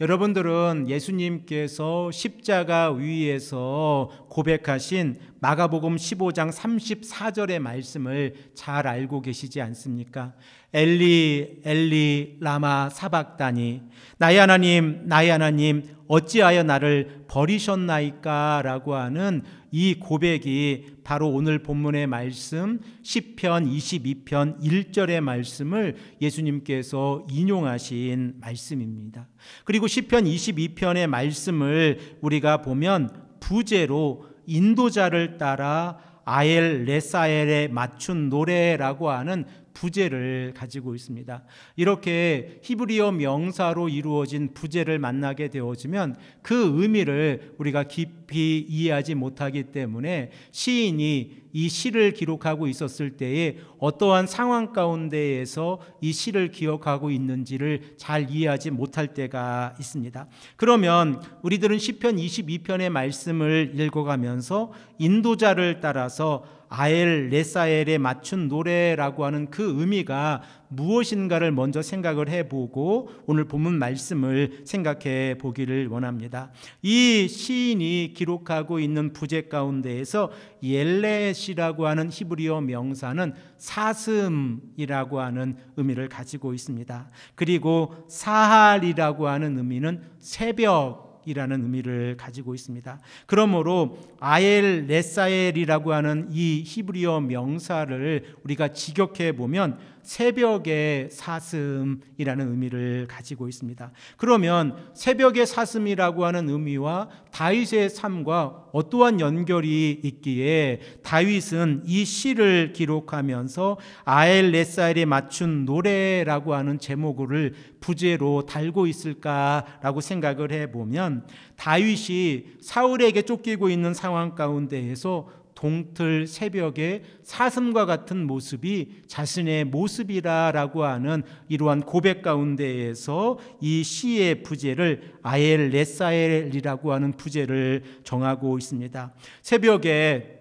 여러분들은 예수님께서 십자가 위에서 고백하신 마가복음 15장 34절의 말씀을 잘 알고 계시지 않습니까? 엘리 엘리 라마 사박다니, 나의 하나님 어찌하여 나를 버리셨나이까 라고 하는 이 고백이 바로 오늘 본문의 말씀 시편 22편 1절의 말씀을 예수님께서 인용하신 말씀입니다. 그리고 시편 22편의 말씀을 우리가 보면 부제로 인도자를 따라 아엘 레사엘에 맞춘 노래라고 하는 부제를 가지고 있습니다. 이렇게 히브리어 명사로 이루어진 부제를 만나게 되어지면 그 의미를 우리가 깊이 이해하지 못하기 때문에 시인이 이 시를 기록하고 있었을 때에 어떠한 상황 가운데에서 이 시를 기억하고 있는지를 잘 이해하지 못할 때가 있습니다. 그러면 우리들은 시편 22편의 말씀을 읽어가면서 인도자를 따라서 아엘 레사엘에 맞춘 노래라고 하는 그 의미가 무엇인가를 먼저 생각을 해보고 오늘 본문 말씀을 생각해 보기를 원합니다. 이 시인이 기록하고 있는 부제 가운데에서 옐렛이라고 하는 히브리어 명사는 사슴이라고 하는 의미를 가지고 있습니다. 그리고 사할이라고 하는 의미는 새벽 이라는 의미를 가지고 있습니다. 그러므로 아엘 레사엘이라고 하는 이 히브리어 명사를 우리가 직역해 보면 새벽의 사슴이라는 의미를 가지고 있습니다. 그러면 새벽의 사슴이라고 하는 의미와 다윗의 삶과 어떠한 연결이 있기에 다윗은 이 시를 기록하면서 아엘 레사엘에 맞춘 노래라고 하는 제목을 부제로 달고 있을까라고 생각을 해보면 다윗이 사울에게 쫓기고 있는 상황 가운데에서 동틀 새벽에 사슴과 같은 모습이 자신의 모습이라고 하는 이러한 고백 가운데에서 이 시의 부제를 아엘 레사엘이라고 하는 부제를 정하고 있습니다. 새벽에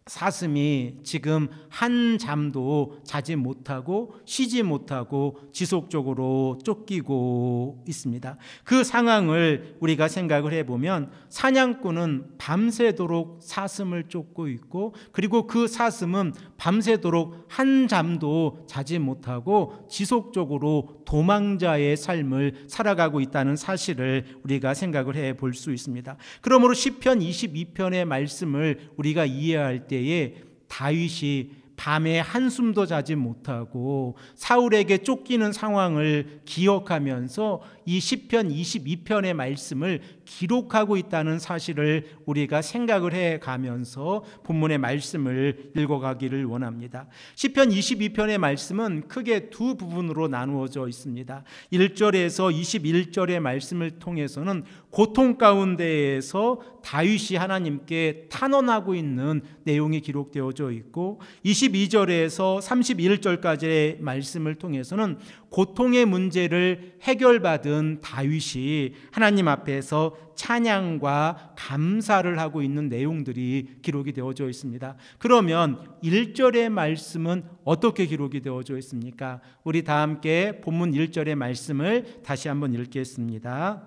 사슴이 지금 한 잠도 자지 못하고 쉬지 못하고 지속적으로 쫓기고 있습니다. 그 상황을 우리가 생각을 해보면 사냥꾼은 밤새도록 사슴을 쫓고 있고 그리고 그 사슴은 밤새도록 한 잠도 자지 못하고 지속적으로 도망자의 삶을 살아가고 있다는 사실을 우리가 생각을 해볼 수 있습니다. 그러므로 시편 22편의 말씀을 우리가 이해할 때에 다윗이 밤에 한숨도 자지 못하고 사울에게 쫓기는 상황을 기억하면서 이 시편 22편의 말씀을 기록하고 있다는 사실을 우리가 생각을 해가면서 본문의 말씀을 읽어가기를 원합니다. 시편 22편의 말씀은 크게 두 부분으로 나누어져 있습니다. 1절에서 21절의 말씀을 통해서는 고통 가운데에서 다윗이 하나님께 탄원하고 있는 내용이 기록되어져 있고 22절에서 31절까지의 말씀을 통해서는 고통의 문제를 해결받은 다윗이 하나님 앞에서 찬양과 감사를 하고 있는 내용들이 기록이 되어져 있습니다. 그러면 1절의 말씀은 어떻게 기록이 되어져 있습니까? 우리 다 함께 본문 1절의 말씀을 다시 한번 읽겠습니다.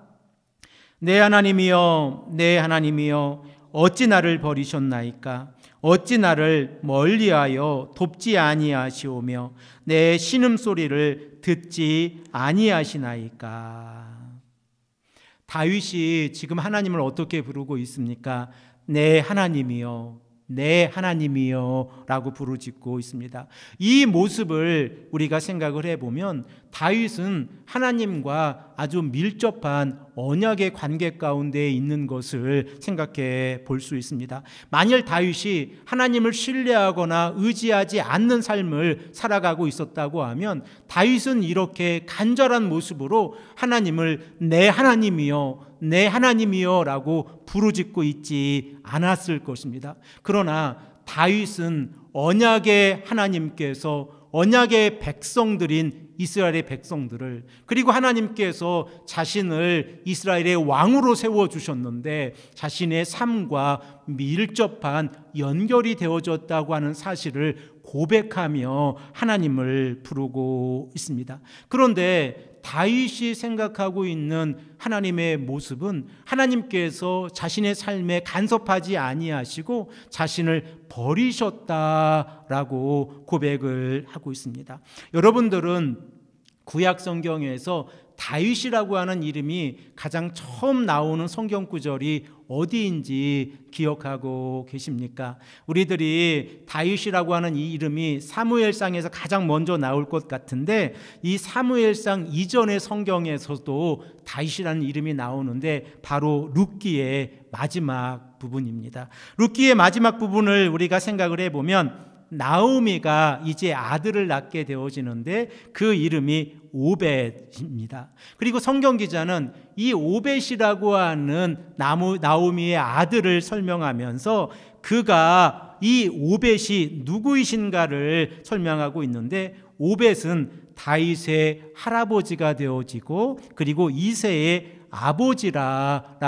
내 하나님이여 내 하나님이여 어찌 나를 버리셨나이까? 어찌 나를 멀리하여 돕지 아니하시오며 내 신음소리를 듣지 아니하시나이까? 다윗이 지금 하나님을 어떻게 부르고 있습니까? 내 하나님이여 내 하나님이여 라고 부르짖고 있습니다. 이 모습을 우리가 생각을 해보면 다윗은 하나님과 아주 밀접한 언약의 관계 가운데 있는 것을 생각해 볼 수 있습니다. 만일 다윗이 하나님을 신뢰하거나 의지하지 않는 삶을 살아가고 있었다고 하면 다윗은 이렇게 간절한 모습으로 하나님을 내 하나님이여 내 하나님이여 라고 부르짖고 있지 않았을 것입니다. 그러나 다윗은 언약의 하나님께서 언약의 백성들인 이스라엘의 백성들을 그리고 하나님께서 자신을 이스라엘의 왕으로 세워주셨는데 자신의 삶과 밀접한 연결이 되어졌다고 하는 사실을 고백하며 하나님을 부르고 있습니다. 그런데 다윗이 생각하고 있는 하나님의 모습은 하나님께서 자신의 삶에 간섭하지 아니하시고 자신을 버리셨다라고 고백을 하고 있습니다. 여러분들은 구약 성경에서 다윗이라고 하는 이름이 가장 처음 나오는 성경 구절이 어디인지 기억하고 계십니까? 우리들이 다윗이라고 하는 이 이름이 사무엘상에서 가장 먼저 나올 것 같은데, 이 사무엘상 이전의 성경에서도 다윗이라는 이름이 나오는데 바로 룻기의 마지막 부분입니다. 룻기의 마지막 부분을 우리가 생각을 해보면 나오미가 이제 아들을 낳게 되어지는데 그 이름이 오벳입니다. 그리고 성경 기자는 이 오벳이라고 하는 나오미의 아들을 설명하면서 그가 이 오벳이 누구이신가를 설명하고 있는데, 오벳은 다윗의 할아버지가 되어지고 그리고 이새의 아버지라고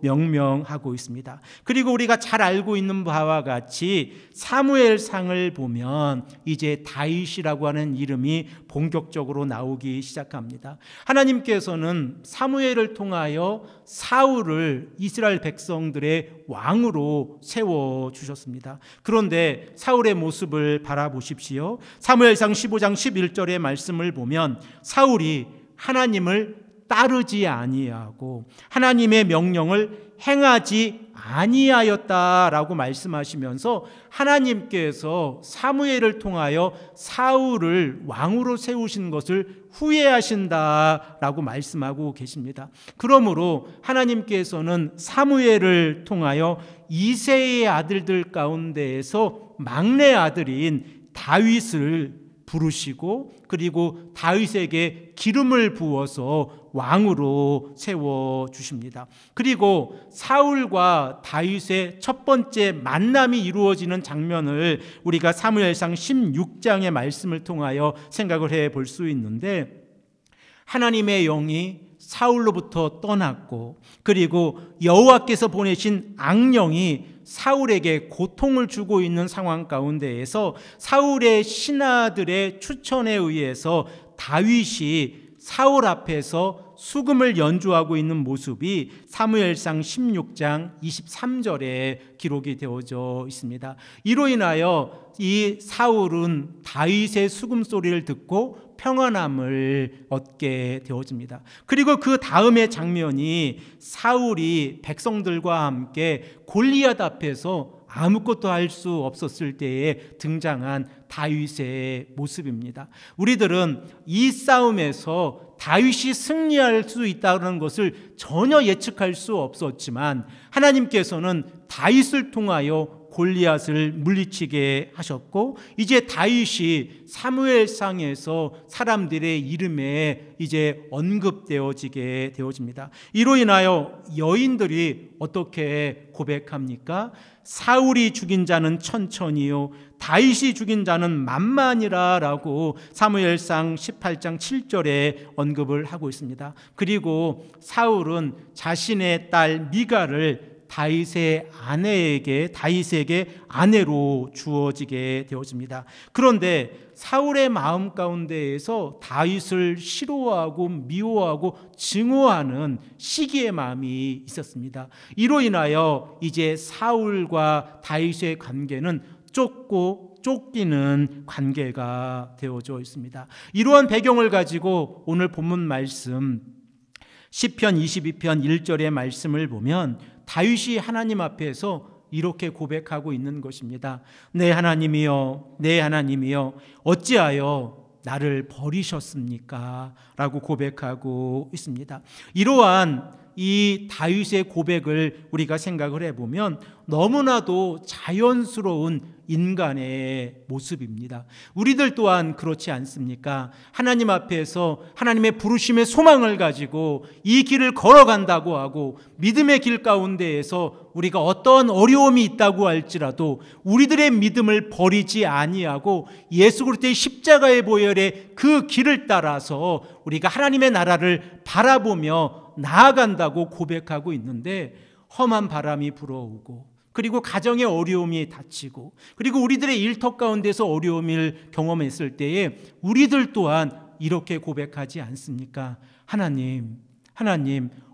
명명하고 있습니다. 그리고 우리가 잘 알고 있는 바와 같이 사무엘상을 보면 이제 다윗이라고 하는 이름이 본격적으로 나오기 시작합니다. 하나님께서는 사무엘을 통하여 사울을 이스라엘 백성들의 왕으로 세워주셨습니다. 그런데 사울의 모습을 바라보십시오. 사무엘상 15장 11절의 말씀을 보면 사울이 하나님을 따르지 아니하고 하나님의 명령을 행하지 아니하였다라고 말씀하시면서 하나님께서 사무엘을 통하여 사울을 왕으로 세우신 것을 후회하신다라고 말씀하고 계십니다. 그러므로 하나님께서는 사무엘을 통하여 이새의 아들들 가운데에서 막내 아들인 다윗을 부르시고 그리고 다윗에게 기름을 부어서 왕으로 세워주십니다. 그리고 사울과 다윗의 첫 번째 만남이 이루어지는 장면을 우리가 사무엘상 16장의 말씀을 통하여 생각을 해볼 수 있는데, 하나님의 영이 사울로부터 떠났고 그리고 여호와께서 보내신 악령이 사울에게 고통을 주고 있는 상황 가운데에서 사울의 신하들의 추천에 의해서 다윗이 사울 앞에서 수금을 연주하고 있는 모습이 사무엘상 16장 23절에 기록이 되어져 있습니다. 이로 인하여 이 사울은 다윗의 수금 소리를 듣고 평안함을 얻게 되어집니다. 그리고 그 다음의 장면이 사울이 백성들과 함께 골리앗 앞에서 아무것도 할 수 없었을 때에 등장한 다윗의 모습입니다. 우리들은 이 싸움에서 다윗이 승리할 수 있다는 것을 전혀 예측할 수 없었지만 하나님께서는 다윗을 통하여 골리앗을 물리치게 하셨고, 이제 다윗이 사무엘상에서 사람들의 이름에 이제 언급되어지게 되어집니다. 이로 인하여 여인들이 어떻게 고백합니까? 사울이 죽인 자는 천천히요 다윗이 죽인 자는 만만이라라고 사무엘상 18장 7절에 언급을 하고 있습니다. 그리고 사울은 자신의 딸 미갈을 다윗의 다윗에게 아내로 주어지게 되어집니다. 그런데 사울의 마음 가운데에서 다윗을 싫어하고 미워하고 증오하는 시기의 마음이 있었습니다. 이로 인하여 이제 사울과 다윗의 관계는 쫓기는 관계가 되어져 있습니다. 이러한 배경을 가지고 오늘 본문 말씀 시편 22편 1절의 말씀을 보면 다윗이 하나님 앞에서 이렇게 고백하고 있는 것입니다. 내 하나님이여, 내 하나님이여, 어찌하여 나를 버리셨습니까? 라고 고백하고 있습니다. 이러한 이 다윗의 고백을 우리가 생각을 해보면 너무나도 자연스러운 인간의 모습입니다. 우리들 또한 그렇지 않습니까? 하나님 앞에서 하나님의 부르심의 소망을 가지고 이 길을 걸어간다고 하고 믿음의 길 가운데에서 우리가 어떤 어려움이 있다고 할지라도 우리들의 믿음을 버리지 아니하고 예수 그리스도의 십자가의 보혈의 그 길을 따라서 우리가 하나님의 나라를 바라보며 나아간다고 고백하고 있는데, 험한 바람이 불어오고 그리고 가정의 어려움이 닥치고 그리고 우리들의 일터 가운데서 어려움을 경험했을 때에 우리들 또한 이렇게 고백하지 않습니까? 하나님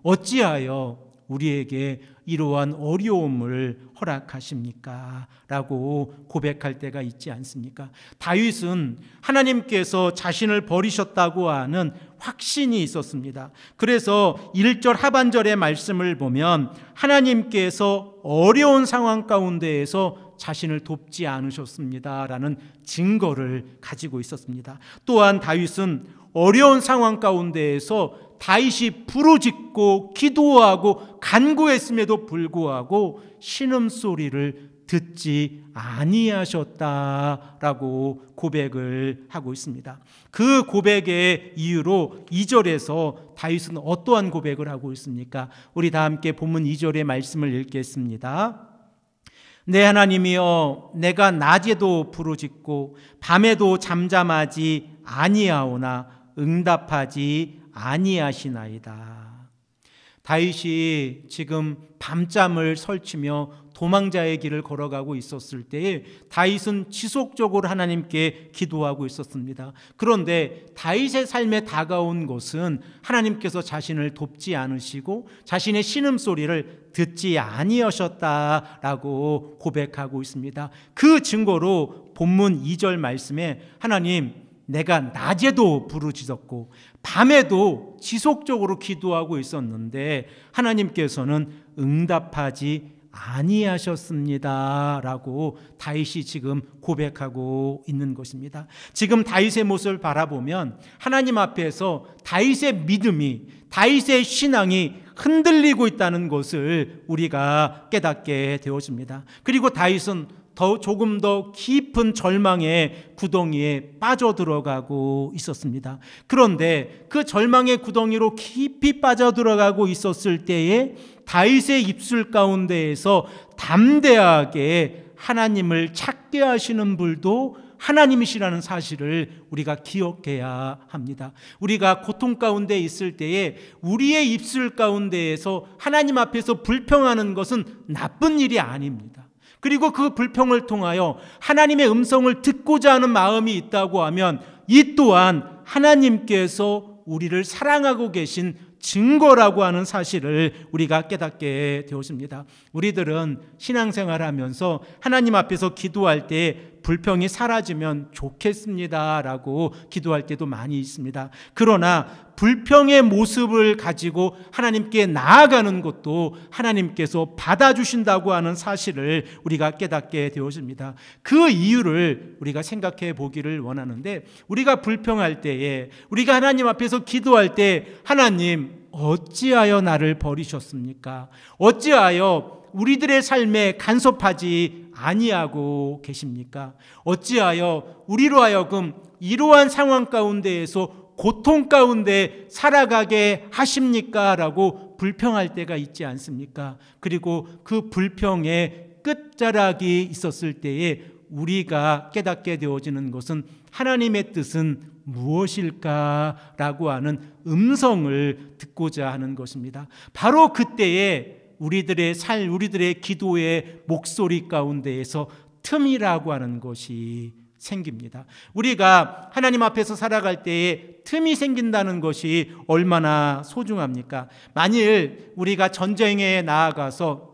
어찌하여 우리에게 이러한 어려움을 허락하십니까? 라고 고백할 때가 있지 않습니까? 다윗은 하나님께서 자신을 버리셨다고 하는 확신이 있었습니다. 그래서 1절 하반절의 말씀을 보면 하나님께서 어려운 상황 가운데에서 자신을 돕지 않으셨습니다 라는 증거를 가지고 있었습니다. 또한 다윗은 어려운 상황 가운데에서 다윗이 부르짖고 기도하고 간구했음에도 불구하고 신음소리를 듣지 아니하셨다라고 고백을 하고 있습니다. 그 고백의 이유로 2절에서 다윗은 어떠한 고백을 하고 있습니까? 우리 다 함께 본문 2절의 말씀을 읽겠습니다. 내 하나님이여, 내가 낮에도 부르짖고 밤에도 잠잠하지 아니하오나 응답하지 아니하시나이다. 다윗이 지금 밤잠을 설치며 도망자의 길을 걸어가고 있었을 때에 다윗은 지속적으로 하나님께 기도하고 있었습니다. 그런데 다윗의 삶에 다가온 것은 하나님께서 자신을 돕지 않으시고 자신의 신음소리를 듣지 아니하셨다라고 고백하고 있습니다. 그 증거로 본문 2절 말씀에 하나님, 내가 낮에도 부르짖었고 밤에도 지속적으로 기도하고 있었는데 하나님께서는 응답하지 아니하셨습니다 라고 다윗이 지금 고백하고 있는 것입니다. 지금 다윗의 모습을 바라보면 하나님 앞에서 다윗의 믿음이, 다윗의 신앙이 흔들리고 있다는 것을 우리가 깨닫게 되어집니다. 그리고 다윗은 조금 더 깊은 절망의 구덩이에 빠져들어가고 있었습니다. 그런데 그 절망의 구덩이로 깊이 빠져들어가고 있었을 때에 다윗의 입술 가운데에서 담대하게 하나님을 찾게 하시는 분도 하나님이시라는 사실을 우리가 기억해야 합니다. 우리가 고통 가운데 있을 때에 우리의 입술 가운데에서 하나님 앞에서 불평하는 것은 나쁜 일이 아닙니다. 그리고 그 불평을 통하여 하나님의 음성을 듣고자 하는 마음이 있다고 하면 이 또한 하나님께서 우리를 사랑하고 계신 증거라고 하는 사실을 우리가 깨닫게 되었습니다. 우리들은 신앙생활하면서 하나님 앞에서 기도할 때 불평이 사라지면 좋겠습니다 라고 기도할 때도 많이 있습니다. 그러나 불평의 모습을 가지고 하나님께 나아가는 것도 하나님께서 받아주신다고 하는 사실을 우리가 깨닫게 되어집니다. 그 이유를 우리가 생각해 보기를 원하는데, 우리가 불평할 때에, 우리가 하나님 앞에서 기도할 때 하나님 어찌하여 나를 버리셨습니까? 어찌하여 우리들의 삶에 간섭하지 아니하고 계십니까? 어찌하여 우리로 하여금 이러한 상황 가운데에서 고통 가운데 살아가게 하십니까? 라고 불평할 때가 있지 않습니까? 그리고 그 불평의 끝자락이 있었을 때에 우리가 깨닫게 되어지는 것은 하나님의 뜻은 무엇일까? 라고 하는 음성을 듣고자 하는 것입니다. 바로 그때에 우리들의 기도의 목소리 가운데에서 틈이라고 하는 것이 생깁니다. 우리가 하나님 앞에서 살아갈 때에 틈이 생긴다는 것이 얼마나 소중합니까? 만일 우리가 전쟁에 나아가서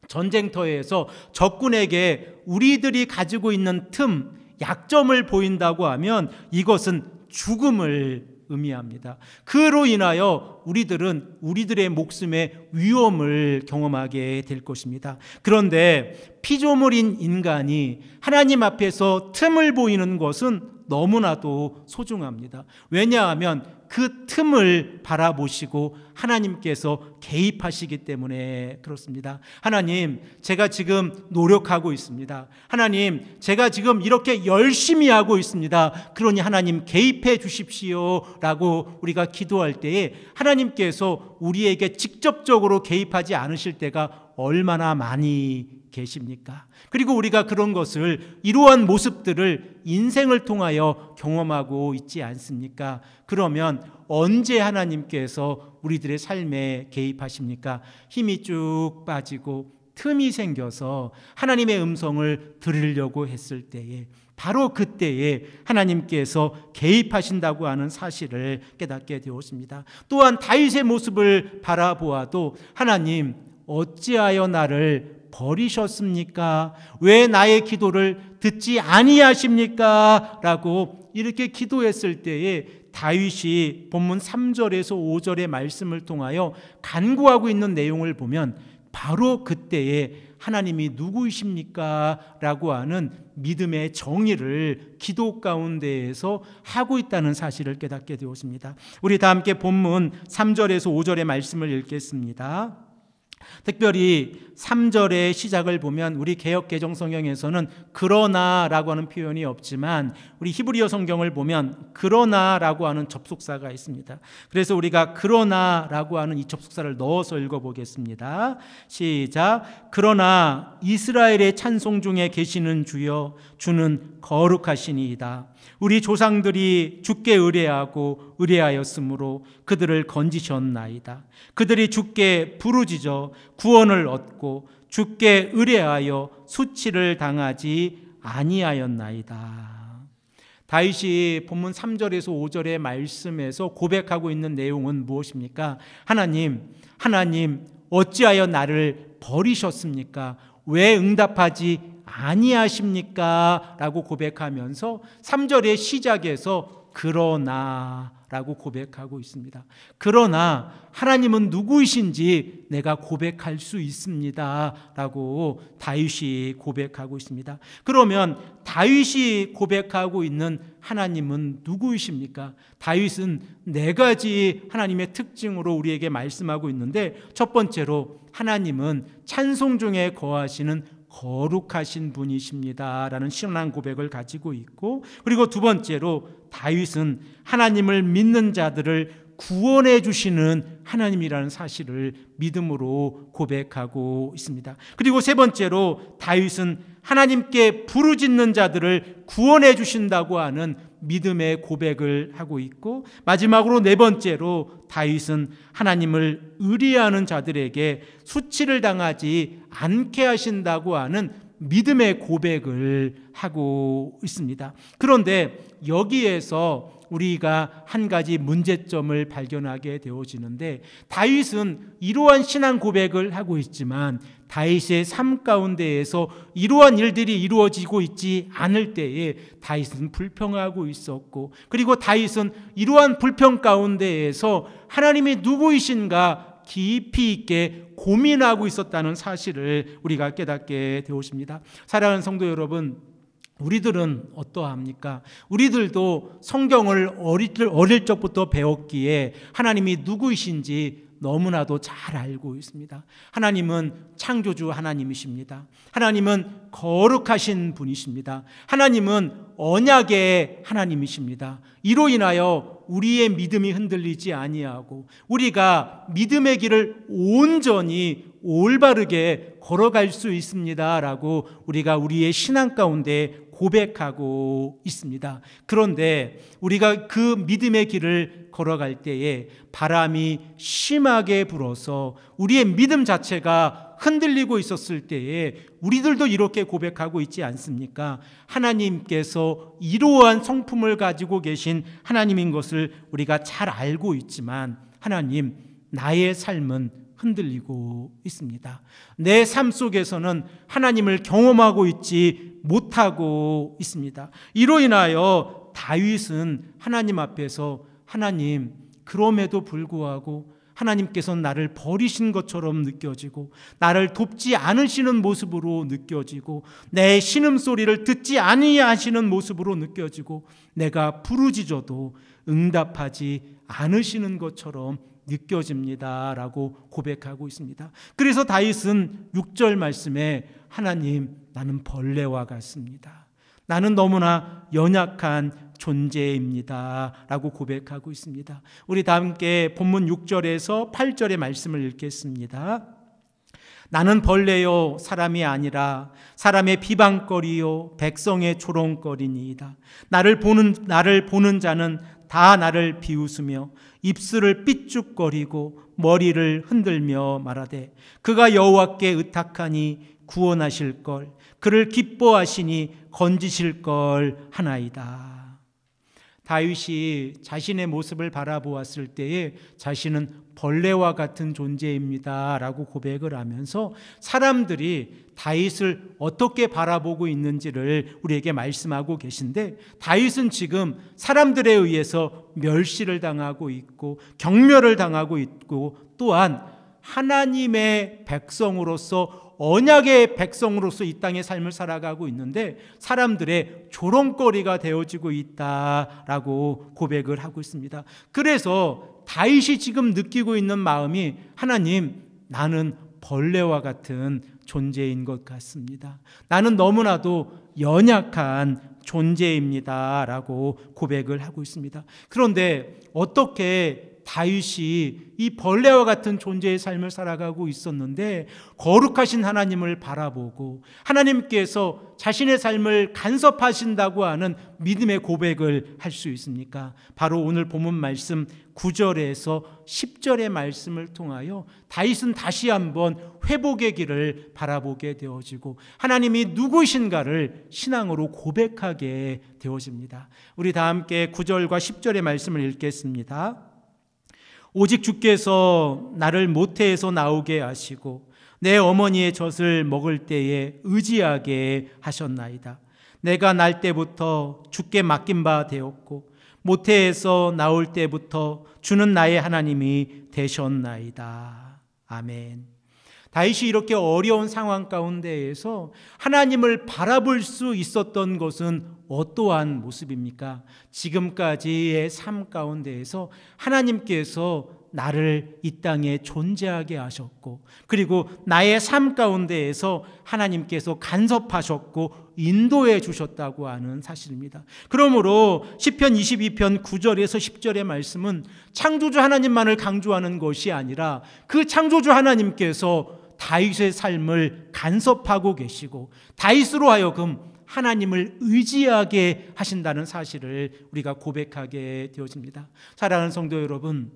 전쟁터에서 적군에게 우리들이 가지고 있는 틈, 약점을 보인다고 하면 이것은 죽음을 의미합니다. 그로 인하여 우리들은 우리들의 목숨의 위험을 경험하게 될 것입니다. 그런데 피조물인 인간이 하나님 앞에서 틈을 보이는 것은 너무나도 소중합니다. 왜냐하면 그 틈을 바라보시고 하나님께서 개입하시기 때문에 그렇습니다. 하나님, 제가 지금 노력하고 있습니다. 하나님, 제가 지금 이렇게 열심히 하고 있습니다. 그러니 하나님 개입해 주십시오 라고 우리가 기도할 때에 하나님께서 우리에게 직접적으로 개입하지 않으실 때가 얼마나 많이 계십니까? 그리고 우리가 그런 것을, 이러한 모습들을 인생을 통하여 경험하고 있지 않습니까? 그러면 언제 하나님께서 우리들의 삶에 개입하십니까? 힘이 쭉 빠지고 틈이 생겨서 하나님의 음성을 들으려고 했을 때에 바로 그때에 하나님께서 개입하신다고 하는 사실을 깨닫게 되었습니다. 또한 다윗의 모습을 바라보아도 하나님 어찌하여 나를 버리셨습니까? 왜 나의 기도를 듣지 아니하십니까? 라고 이렇게 기도했을 때에 다윗이 본문 3절에서 5절의 말씀을 통하여 간구하고 있는 내용을 보면 바로 그때에 하나님이 누구이십니까? 라고 하는 믿음의 정의를 기도 가운데에서 하고 있다는 사실을 깨닫게 되었습니다. 우리 다 함께 본문 3절에서 5절의 말씀을 읽겠습니다. 특별히 3절의 시작을 보면 우리 개역 개정 성경에서는 그러나라고 하는 표현이 없지만 우리 히브리어 성경을 보면 그러나라고 하는 접속사가 있습니다. 그래서 우리가 그러나라고 하는 이 접속사를 넣어서 읽어보겠습니다. 시작. 그러나 이스라엘의 찬송 중에 계시는 주여 주는 거룩하시니이다. 우리 조상들이 주께 의뢰하고 의뢰하였으므로 그들을 건지셨나이다. 그들이 주께 부르짖어 구원을 얻고 주께 의뢰하여 수치를 당하지 아니하였나이다. 다윗이 본문 3절에서 5절의 말씀에서 고백하고 있는 내용은 무엇입니까? 하나님 어찌하여 나를 버리셨습니까? 왜 응답하지 아니하십니까? 라고 고백하면서 3절의 시작에서 그러나라고 고백하고 있습니다. 그러나 하나님은 누구이신지 내가 고백할 수 있습니다 라고 다윗이 고백하고 있습니다. 그러면 다윗이 고백하고 있는 하나님은 누구이십니까? 다윗은 4가지 하나님의 특징으로 우리에게 말씀하고 있는데, 첫 번째로 하나님은 찬송 중에 거하시는 거룩하신 분이십니다 라는 신앙 고백을 가지고 있고, 그리고 두 번째로 다윗은 하나님을 믿는 자들을 구원해 주시는 하나님이라는 사실을 믿음으로 고백하고 있습니다. 그리고 세 번째로 다윗은 하나님께 부르짖는 자들을 구원해 주신다고 하는 믿음의 고백을 하고 있고, 마지막으로 네 번째로 다윗은 하나님을 의뢰하는 자들에게 수치를 당하지 않게 하신다고 하는 믿음의 고백을 하고 있습니다. 그런데 여기에서 우리가 한 가지 문제점을 발견하게 되어지는데, 다윗은 이러한 신앙 고백을 하고 있지만 다윗의 삶 가운데에서 이러한 일들이 이루어지고 있지 않을 때에 다윗은 불평하고 있었고, 그리고 다윗은 이러한 불평 가운데에서 하나님이 누구이신가 깊이 있게 고민하고 있었다는 사실을 우리가 깨닫게 되었습니다. 사랑하는 성도 여러분, 우리들은 어떠합니까? 우리들도 성경을 어릴 적부터 배웠기에 하나님이 누구이신지 너무나도 잘 알고 있습니다. 하나님은 창조주 하나님이십니다. 하나님은 거룩하신 분이십니다. 하나님은 언약의 하나님이십니다. 이로 인하여 우리의 믿음이 흔들리지 아니하고 우리가 믿음의 길을 온전히 올바르게 걸어갈 수 있습니다라고 우리가 우리의 신앙 가운데 고백하고 있습니다. 그런데 우리가 그 믿음의 길을 걸어갈 때에 바람이 심하게 불어서 우리의 믿음 자체가 흔들리고 있었을 때에 우리들도 이렇게 고백하고 있지 않습니까? 하나님께서 이러한 성품을 가지고 계신 하나님인 것을 우리가 잘 알고 있지만, 하나님, 나의 삶은 흔들리고 있습니다. 내 삶 속에서는 하나님을 경험하고 있지 못하고 있습니다. 이로 인하여 다윗은 하나님 앞에서, 하나님, 그럼에도 불구하고 하나님께서는 나를 버리신 것처럼 느껴지고 나를 돕지 않으시는 모습으로 느껴지고 내 신음소리를 듣지 아니하시는 모습으로 느껴지고 내가 부르짖어도 응답하지 않으시는 것처럼 느껴집니다 라고 고백하고 있습니다. 그래서 다윗은 6절 말씀에 하나님, 나는 벌레와 같습니다. 나는 너무나 연약한 존재입니다 라고 고백하고 있습니다. 우리 다 함께 본문 6절에서 8절의 말씀을 읽겠습니다. 나는 벌레요 사람이 아니라 사람의 비방거리요 백성의 조롱거리니이다. 나를 보는 자는 다 나를 비웃으며 입술을 삐죽거리고 머리를 흔들며 말하되 그가 여호와께 의탁하니 구원하실 걸, 그를 기뻐하시니 건지실 걸 하나이다. 다윗이 자신의 모습을 바라보았을 때에 자신은 벌레와 같은 존재입니다 라고 고백을 하면서 사람들이 다윗을 어떻게 바라보고 있는지를 우리에게 말씀하고 계신데, 다윗은 지금 사람들에 의해서 멸시를 당하고 있고 경멸을 당하고 있고, 또한 하나님의 백성으로서, 언약의 백성으로서 이 땅의 삶을 살아가고 있는데 사람들의 조롱거리가 되어지고 있다라고 고백을 하고 있습니다. 그래서 다윗이 지금 느끼고 있는 마음이, 하나님, 나는 벌레와 같은 존재인 것 같습니다. 나는 너무나도 연약한 존재입니다 라고 고백을 하고 있습니다. 그런데 어떻게 다윗이 이 벌레와 같은 존재의 삶을 살아가고 있었는데 거룩하신 하나님을 바라보고 하나님께서 자신의 삶을 간섭하신다고 하는 믿음의 고백을 할 수 있습니까? 바로 오늘 본문 말씀 9절에서 10절의 말씀을 통하여 다윗은 다시 한번 회복의 길을 바라보게 되어지고 하나님이 누구신가를 신앙으로 고백하게 되어집니다. 우리 다 함께 9절과 10절의 말씀을 읽겠습니다. 오직 주께서 나를 모태에서 나오게 하시고 내 어머니의 젖을 먹을 때에 의지하게 하셨나이다. 내가 날 때부터 주께 맡긴 바 되었고 모태에서 나올 때부터 주는 나의 하나님이 되셨나이다. 아멘. 다윗이 이렇게 어려운 상황 가운데에서 하나님을 바라볼 수 있었던 것은 어떠한 모습입니까? 지금까지의 삶 가운데에서 하나님께서 나를 이 땅에 존재하게 하셨고, 그리고 나의 삶 가운데에서 하나님께서 간섭하셨고 인도해 주셨다고 하는 사실입니다. 그러므로 시편 22편 9절에서 10절의 말씀은 창조주 하나님만을 강조하는 것이 아니라 그 창조주 하나님께서 다윗의 삶을 간섭하고 계시고 다윗으로 하여금 하나님을 의지하게 하신다는 사실을 우리가 고백하게 되어집니다. 사랑하는 성도 여러분,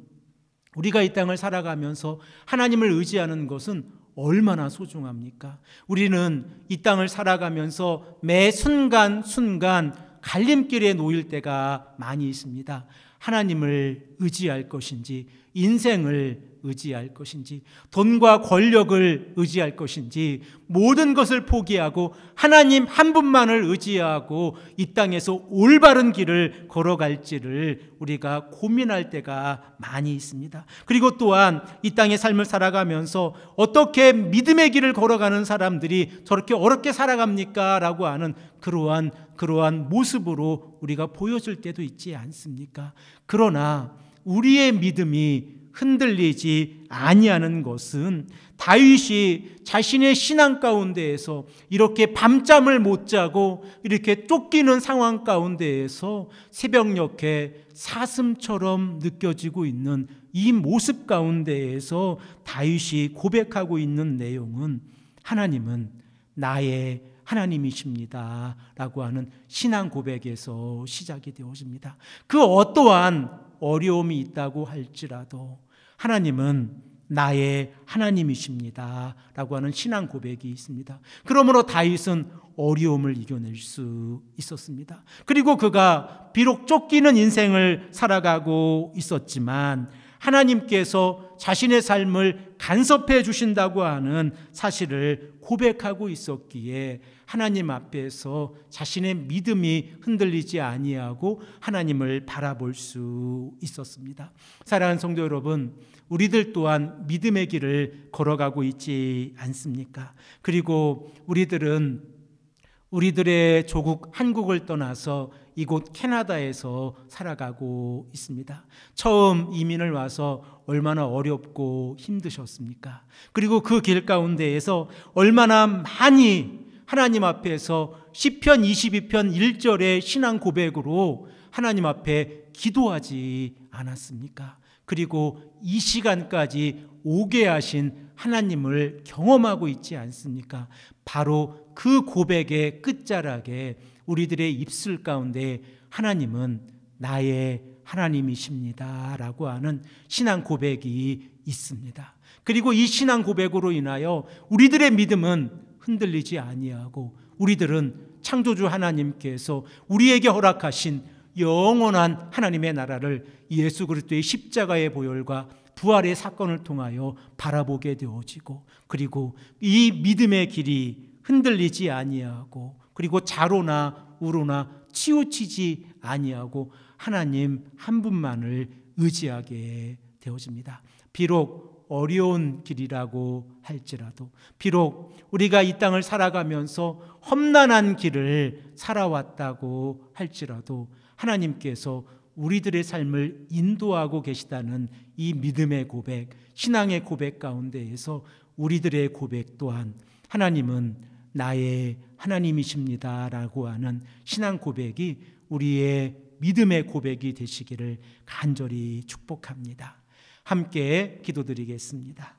우리가 이 땅을 살아가면서 하나님을 의지하는 것은 얼마나 소중합니까? 우리는 이 땅을 살아가면서 매 순간순간 갈림길에 놓일 때가 많이 있습니다. 하나님을 의지할 것인지, 인생을 의지할 것인지, 돈과 권력을 의지할 것인지, 모든 것을 포기하고 하나님 한 분만을 의지하고 이 땅에서 올바른 길을 걸어갈지를 우리가 고민할 때가 많이 있습니다. 그리고 또한 이 땅의 삶을 살아가면서 어떻게 믿음의 길을 걸어가는 사람들이 저렇게 어렵게 살아갑니까? 라고 하는 그러한 모습으로 우리가 보여질 때도 있지 않습니까? 그러나 우리의 믿음이 흔들리지 아니하는 것은 다윗이 자신의 신앙 가운데에서 이렇게 밤잠을 못 자고 이렇게 쫓기는 상황 가운데에서 새벽녘에 사슴처럼 느껴지고 있는 이 모습 가운데에서 다윗이 고백하고 있는 내용은 하나님은 나의 하나님이십니다 라고 하는 신앙 고백에서 시작이 되어집니다. 그 어떠한 어려움이 있다고 할지라도 하나님은 나의 하나님이십니다 라고 하는 신앙 고백이 있습니다. 그러므로 다윗은 어려움을 이겨낼 수 있었습니다. 그리고 그가 비록 쫓기는 인생을 살아가고 있었지만 하나님께서 자신의 삶을 간섭해 주신다고 하는 사실을 고백하고 있었기에 하나님 앞에서 자신의 믿음이 흔들리지 아니하고 하나님을 바라볼 수 있었습니다. 사랑하는 성도 여러분, 우리들 또한 믿음의 길을 걸어가고 있지 않습니까? 그리고 우리들의 조국 한국을 떠나서 이곳 캐나다에서 살아가고 있습니다. 처음 이민을 와서 얼마나 어렵고 힘드셨습니까? 그리고 그 길 가운데에서 얼마나 많이 하나님 앞에서 시편 22편 1절의 신앙 고백으로 하나님 앞에 기도하지 않았습니까? 그리고 이 시간까지 오게 하신 하나님을 경험하고 있지 않습니까? 바로 그 고백의 끝자락에 우리들의 입술 가운데 하나님은 나의 하나님이십니다라고 하는 신앙 고백이 있습니다. 그리고 이 신앙 고백으로 인하여 우리들의 믿음은 흔들리지 아니하고 우리들은 창조주 하나님께서 우리에게 허락하신 영원한 하나님의 나라를 예수 그리스도의 십자가의 보혈과 부활의 사건을 통하여 바라보게 되어지고, 그리고 이 믿음의 길이 흔들리지 아니하고, 그리고 좌로나 우로나 치우치지 아니하고 하나님 한 분만을 의지하게 되어집니다. 비록 어려운 길이라고 할지라도, 비록 우리가 이 땅을 살아가면서 험난한 길을 살아왔다고 할지라도 하나님께서 우리들의 삶을 인도하고 계시다는 이 믿음의 고백, 신앙의 고백 가운데에서 우리들의 고백 또한 하나님은 나의 하나님이십니다라고 하는 신앙 고백이 우리의 믿음의 고백이 되시기를 간절히 축복합니다. 함께 기도드리겠습니다.